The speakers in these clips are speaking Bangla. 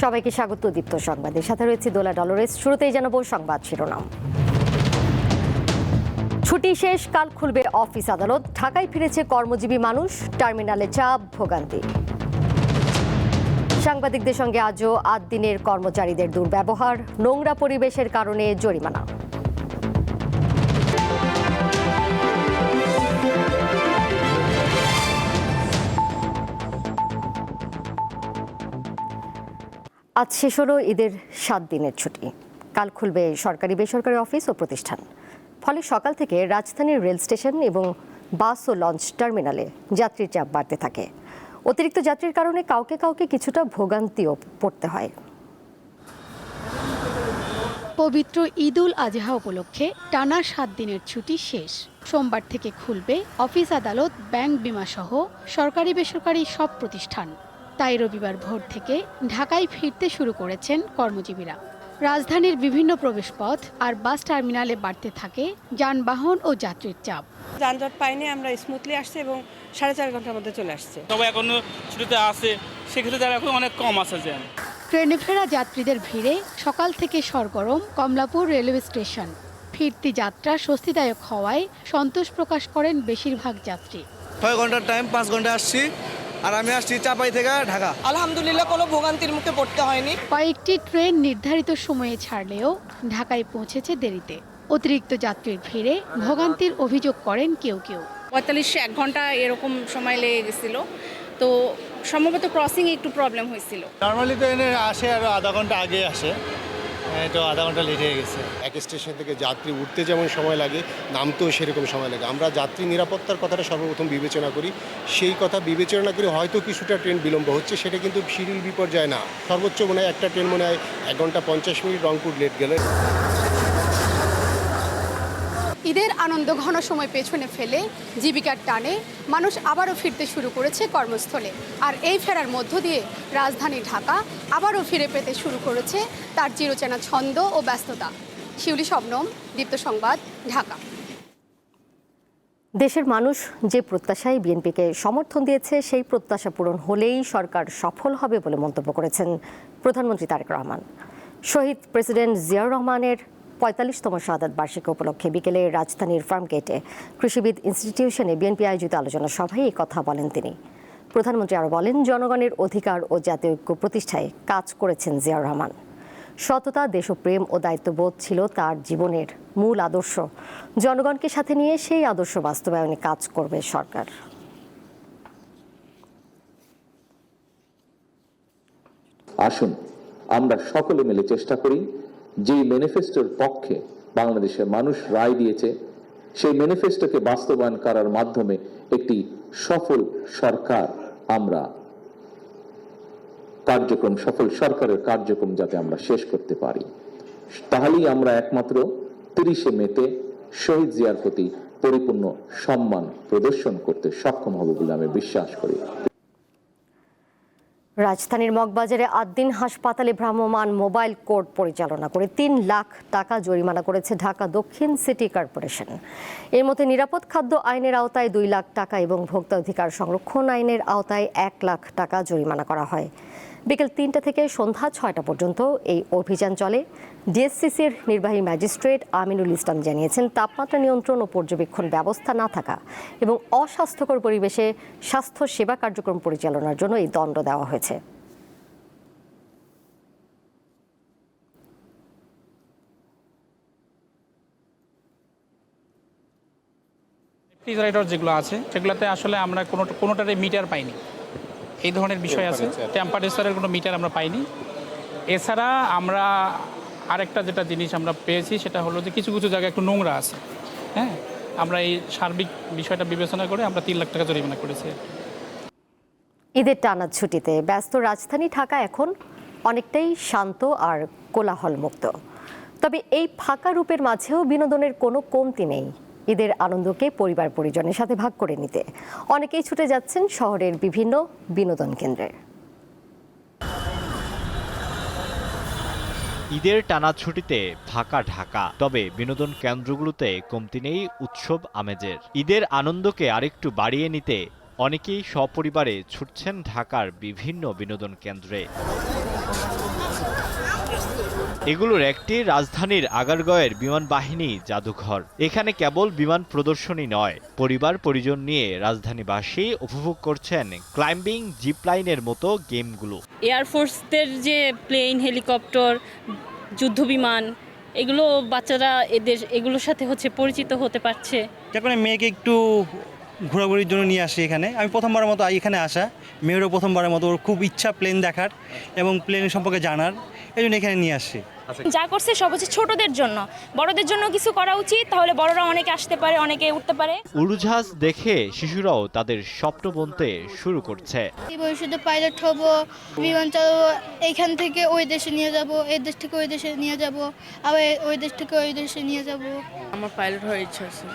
সবাইকে স্বাগত দীপ্ত সংবাদের সাথে রয়েছে দোলা ডলরেস। শুরুতেই জানাবো সংবাদ শিরোনাম। ছুটি শেষ, কাল খুলবে অফিস আদালত। ঢাকায় ফিরেছে কর্মজীবী মানুষ, টার্মিনালে চাপ, ভোগান্তি। সাংবাদিকদের সঙ্গে আজও ৮ দিনের কর্মচারীদের দুর্ব্যবহার, নোংরা পরিবেশের কারণে জরিমানা। আজ শেষ হলো ঈদের ৭ দিনের ছুটি। কাল খুলবে সরকারি বেসরকারি অফিস ও প্রতিষ্ঠান। ফলে সকাল থেকে রাজধানীর রেল স্টেশন এবং বাস ও লঞ্চ টার্মিনালে যাত্রীর চাপ বাড়তে থাকে। অতিরিক্ত যাত্রীর কারণে কাউকে কাউকে কিছুটা ভোগান্তিও পড়তে হয়। পবিত্র ঈদ উল আজহা উপলক্ষে টানা ৭ দিনের ছুটি শেষ। সোমবার থেকে খুলবে অফিস আদালত, ব্যাংক, বিমা সহ সরকারি বেসরকারি সব প্রতিষ্ঠান। তাই রবিবার ভোর থেকে ঢাকায় ফিরতে শুরু করেছেন কর্মজীবীরা। রাজধানীর বিভিন্ন প্রবেশপথ আর বাস টার্মিনালে বাড়তে থাকে যানবাহন ও যাত্রীর চাপ। যানজট পাইনি, আমরা স্মুথলি আসছি এবং 4.5 ঘন্টার মধ্যে চলে আসছে। তবে এখনো ছুটিতে আছে, সেক্ষেত্রে তারা এখন অনেক কম আছে। ট্রেনে ফেরা যাত্রীদের ভিড়ে সকাল থেকে সরগরম কমলাপুর রেলওয়ে স্টেশন। ফিরতি যাত্রা স্বস্তিদায়ক হওয়ায় সন্তোষ প্রকাশ করেন বেশিরভাগ যাত্রী। 6 ঘন্টার টাইম, 5 ঘন্টা আসছি, আর আমি আসছি চাপাই থেকে ঢাকা। আলহামদুলিল্লাহ, কোনো ভোগান্তির মুখে পড়তে হয়নি। কয়েকটি ট্রেন নির্ধারিত সময়ে ছাড়লেও ঢাকায় পৌঁছেছে দেরিতে। অতিরিক্ত যাত্রীর ভিড়ে ভোগান্তির অভিযোগ করেন কেউ কেউ। 45-1 ঘন্টা এরকম সময় লেগে গেছিল, তো সম্ভবত ক্রসিং একটু প্রবলেম হয়েছিল। নর্মালি তো এনে আসে আরও আধা ঘন্টা আগে আসে, তো আধা ঘন্টা লেট হয়ে গেছে। এক স্টেশন থেকে যাত্রী উঠতে যেমন সময় লাগে, নামতেও সেরকম সময় লাগে। আমরা যাত্রী নিরাপত্তার কথাটা সর্বপ্রথম বিবেচনা করি। সেই কথা বিবেচনা করে হয়তো কিছুটা ট্রেন বিলম্ব হচ্ছে, সেটা কিন্তু শিডিউল বিপর্যয় না। সর্বোচ্চ মনে হয় একটা ট্রেন মনে হয় 1 ঘন্টা 50 মিনিট রংপুর লেট গেলে। ঈদের আনন্দ ঘন সময় পেছনে ফেলে জীবিকার টানে মানুষ আবারও ফিরতে শুরু করেছে কর্মস্থলে। আর এই ফেরার মধ্য দিয়ে রাজধানী ঢাকা আবারও ফিরে পেতে শুরু করেছে তার চিরচেনা ছন্দ ও ব্যস্ততা। শিউলি শবনম, দীপ্ত সংবাদ, ঢাকা। দেশের মানুষ যে প্রত্যাশায় বিএনপিকে সমর্থন দিয়েছে, সেই প্রত্যাশা পূরণ হলেই সরকার সফল হবে বলে মন্তব্য করেছেন প্রধানমন্ত্রী তারেক রহমান। শহীদ প্রেসিডেন্ট জিয়াউর রহমানের ৪৫তম শাহাদাত বার্ষিকী উপলক্ষে বিকেলে রাজধানীর ফার্মগেটে কৃষিবিদ ইনস্টিটিউশনে বিএনপি আয়োজিত আলোচনা সভায় এই কথা বলেন তিনি। প্রধানমন্ত্রী আরও বলেন, জনগণের অধিকার ও জাতীয় ঐক্য প্রতিষ্ঠায় কাজ করেছেন জিয়াউর রহমান। সততা, দেশপ্রেম ও দায়িত্ববোধ ছিল তার জীবনের মূল আদর্শ। জনগণকে সাথে নিয়ে সেই আদর্শ বাস্তবায়নে কাজ করবে সরকার। আসুন আমরা সকলে মিলে চেষ্টা করি, যে ম্যানিফেস্টোর পক্ষে বাংলাদেশের মানুষ রায় দিয়েছে, সেই ম্যানিফেস্টোকে বাস্তবায়ন করার মাধ্যমে একটি সফল সরকার আমরা কার্যক্রম, সফল সরকারের কার্যক্রম যাতে আমরা শেষ করতে পারি, তাহলেই আমরা একমাত্র 30শে মেতে শহীদ জিয়ার প্রতি পরিপূর্ণ সম্মান প্রদর্শন করতে সক্ষম হব বলে আমি বিশ্বাস করি। রাজধানীর মগবাজারে ৮ দিন হাসপাতালে ভ্রাম্যমাণ মোবাইল কোর্ট পরিচালনা করে ৩ লাখ টাকা জরিমানা করেছে ঢাকা দক্ষিণ সিটি কর্পোরেশন। এর মধ্যে নিরাপদ খাদ্য আইনের আওতায় 2 লাখ টাকা এবং ভোক্তা অধিকার সংরক্ষণ আইনের আওতায় 1 লাখ টাকা জরিমানা করা হয়। বিকেল ৩টা থেকে সন্ধ্যা ৬টা পর্যন্ত এই অভিযান চলে। ডিএসসিসির নির্বাহী ম্যাজিস্ট্রেট আমিনুল ইসলাম জানিয়েছেন, তাপমাত্রা নিয়ন্ত্রণ ও পর্যবেক্ষণ ব্যবস্থা না থাকা এবং অস্বাস্থ্যকর পরিবেশে স্বাস্থ্য সেবা কার্যক্রম পরিচালনার জন্য এই দণ্ড দেওয়া হয়েছে। রেফ্রিজারেটর যেগুলো আছে সেগুলোতে আসলে আমরা কোনোটারে মিটার পাইনি। এই ধরনের বিষয় আছে, টেম্পারেচারের কোনো মিটার আমরা পাইনি। এছাড়া আমরা আরেকটা যেটা জিনিস আমরা পেয়েছি সেটা হলো যে কিছু কিছু জায়গায় একটু নোংরা আছে। হ্যাঁ, আমরা এই সার্বিক বিষয়টা বিবেচনা করে আমরা 3 লাখ টাকা জরিমানা করেছি। ঈদের টানা ছুটিতে ব্যস্ত রাজধানী ঢাকা এখন অনেকটাই শান্ত আর কোলাহল মুক্ত। তবে এই ফাঁকা রূপের মাঝেও বিনোদনের কোনো কমতি নেই। ঈদের আনন্দকে পরিবার পরিজনের সাথে ভাগ করে নিতে অনেকেই ছুটে যাচ্ছেন শহরের বিভিন্ন বিনোদন কেন্দ্রে। ঈদের টানা ছুটিতে ফাঁকা ঢাকা, তবে বিনোদন কেন্দ্রগুলোতে কমতি নেই উৎসব আমেজের। ঈদের আনন্দকে আরেকটু বাড়িয়ে নিতে অনেকেই সপরিবারে ছুটছেন ঢাকার বিভিন্ন বিনোদন কেন্দ্রে। এগুলোর একটি রাজধানীর আগারগাঁওয়ের বিমান বাহিনী জাদুঘর। এখানে কেবল বিমান প্রদর্শনী নয়, পরিবার পরিজন নিয়ে রাজধানীবাসী উপভোগ করছেন ক্লাইম্বিং, জিপলাইনের মতো গেমগুলো। এয়ারফোর্সদের যে প্লেন, হেলিকপ্টার, যুদ্ধবিমান, এগুলো বাচ্চারা এগুলোর সাথে পরিচিত হতে পারছে। এখন মেয়েকে একটু ঘোরাঘুরির জন্য নিয়ে আসি এখানে। আমি প্রথমবারের মতো এখানে আসা, মেয়েরও প্রথমবারের মতো, ওর খুব ইচ্ছা প্লেন দেখার এবং প্লেনের সম্পর্কে জানার, এই জন্য এখানে নিয়ে আসছি। যা করছে সব হচ্ছে ছোটদের জন্য, বড়দের জন্য কিছু করা উচিত, তাহলে বড়রা অনেকে আসতে পারে, অনেকে উঠতে পারে। উড়োজাহাজ দেখে শিশুরাও তাদের স্বপ্ন বুনতে শুরু করছে। ভবিষ্যতে পাইলট হব, বিমান চালাবো, এইখান থেকে ওই দেশে নিয়ে যাব, এই দেশ থেকে ওই দেশে নিয়ে যাব, আবার ওই দেশ থেকে ওই দেশে নিয়ে যাব। আমার পাইলট হওয়ার ইচ্ছা আছে,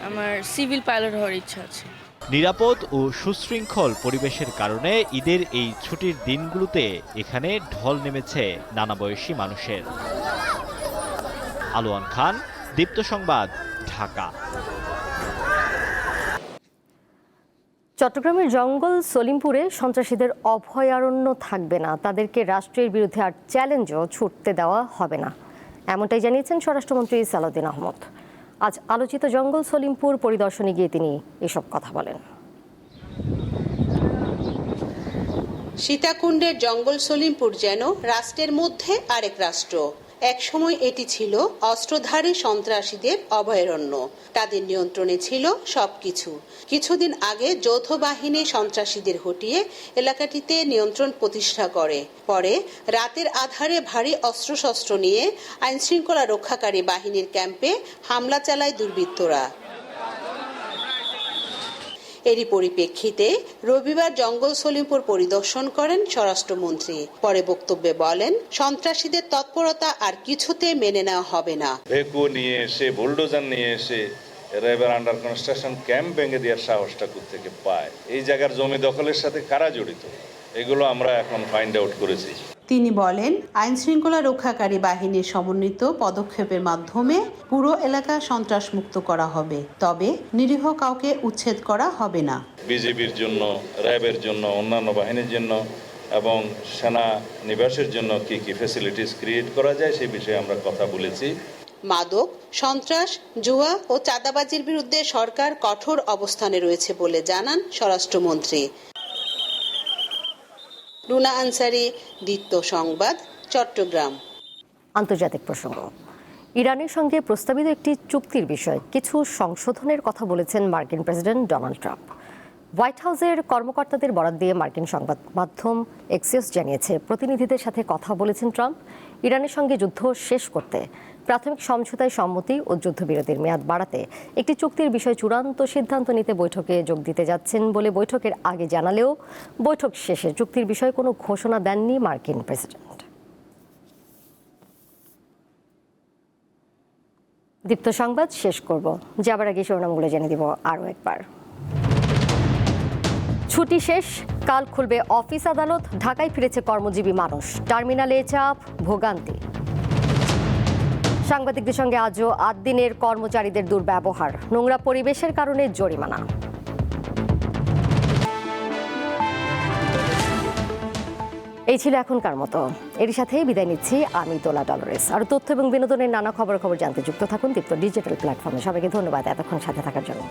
আমার সিভিল পাইলট হওয়ার ইচ্ছা আছে। নিরাপদ ও সুশৃঙ্খল পরিবেশের কারণে ঈদের এই ছুটির দিনগুলোতে এখানে ঢল নেমেছে নানা বয়সী মানুষের। আলোয়ান খান, দীপ্ত সংবাদ, ঢাকা। চট্টগ্রামের জঙ্গল সলিমপুরে সন্ত্রাসীদের অভয়ারণ্য থাকবে না, তাদেরকে রাষ্ট্রের বিরুদ্ধে আর চ্যালেঞ্জও ছুটতে দেওয়া হবে না, এমনটাই জানিয়েছেন স্বরাষ্ট্রমন্ত্রী সালাউদ্দিন আহমদ। আজ আলোচিত জঙ্গল সলিমপুর পরিদর্শনে গিয়ে তিনি এসব কথা বলেন। সীতাকুণ্ডের জঙ্গল সলিমপুর যেন রাষ্ট্রের মধ্যে আরেক রাষ্ট্র। একসময় এটি ছিল অস্ত্রধারী সন্ত্রাসীদের অভয়ারণ্য, তাদের নিয়ন্ত্রণে ছিল সবকিছু। কিছুদিন আগে যৌথ বাহিনী সন্ত্রাসীদের হটিয়ে এলাকাটিতে নিয়ন্ত্রণ প্রতিষ্ঠা করে। পরে রাতের আধারে ভারী অস্ত্রশস্ত্র নিয়ে আইনশৃঙ্খলা রক্ষাকারী বাহিনীর ক্যাম্পে হামলা চালায় দুর্বৃত্তরা। এরই পরিপ্রেক্ষিতে রবিবার জঙ্গল সলিমপুর পরিদর্শন করেন স্বরাষ্ট্রমন্ত্রী। পরে বক্তব্যে বলেন, সন্ত্রাসীদের তৎপরতা আর কিছুতে মেনে নেওয়া হবে না। ভেকু নিয়ে এসে, বুলডোজার নিয়ে এসে এরা এবার আন্ডার কনস্ট্রাকশন ক্যাম্প ভেঙে দেওয়ার সাহসটা কোত্থেকে পায়, এই জায়গার জমি দখলের সাথে কারা জড়িত, এগুলো আমরা এখন ফাইন্ড আউট করেছি। তিনি বলেন, আইনশৃঙ্খলা রক্ষাকারী বাহিনীর সমন্বিত পদক্ষেপের মাধ্যমে পুরো এলাকা সন্ত্রাসমুক্ত করা হবে, তবে নিরীহ কাউকে উচ্ছেদ করা হবে না। বিজেপির জন্য, র্যাবের জন্য, অন্যান্য বাহিনীর জন্য এবং সেনা নিবাসের জন্য কি কি ফ্যাসিলিটিস ক্রিয়েট করা যায় সেই বিষয়ে আমরা কথা বলেছি। মাদক, সন্ত্রাস, জুয়া ও চাঁদাবাজির বিরুদ্ধে সরকার কঠোর অবস্থানে রয়েছে বলে জানান স্বরাষ্ট্রমন্ত্রী। রুনা আনসারি, দীপ্ত সংবাদ, চট্টগ্রাম। আন্তর্জাতিক প্রসঙ্গ। ইরানের সঙ্গে প্রস্তাবিত একটি চুক্তির বিষয়ে কিছু সংশোধনের কথা বলেছেন মার্কিন প্রেসিডেন্ট ডোনাল্ড ট্রাম্প। হোয়াইট হাউসের কর্মকর্তাদের বরাত দিয়ে মার্কিন সংবাদ মাধ্যম এক্সিওস জানিয়েছে, প্রতিনিধিদের সাথে কথা বলেছেন ট্রাম্প ইরানের সঙ্গে যুদ্ধ শেষ করতে প্রাথমিক সমঝোতায় সম্মতি ও যুদ্ধবিরতির মেয়াদ বাড়াতে একটি চুক্তির বিষয়ে চূড়ান্ত সিদ্ধান্ত নিতে বৈঠকে যোগ দিতে যাচ্ছেন বলে বৈঠকের আগে জানালেও বৈঠক শেষে চুক্তির বিষয়ে কোনো ঘোষণা দেননি মার্কিন প্রেসিডেন্ট। দীপ্ত সংবাদ শেষ করব, যাবার আগে শিরোনামগুলো জেনে দিব আরও একবার। ছুটি শেষ, কাল খুলবে অফিস আদালত, ঢাকায় ফিরেছে কর্মজীবী মানুষ, টার্মিনালে চাপ, ভোগান্তি। সাংবাদিকদের সঙ্গে আজও ৮ দিনের কর্মচারীদের দুর্ব্যবহার, নোংরা পরিবেশের কারণে জরিমানা। এই ছিল এখনকার মতো, এর সাথেই বিদায় নিচ্ছি আমি তোলা ডলরেস। আর তথ্য এবং বিনোদনের নানা খবর জানতে যুক্ত থাকুন দীপ্ত ডিজিটাল প্ল্যাটফর্মে। সবাইকে ধন্যবাদ এতক্ষণ সাথে থাকার জন্য।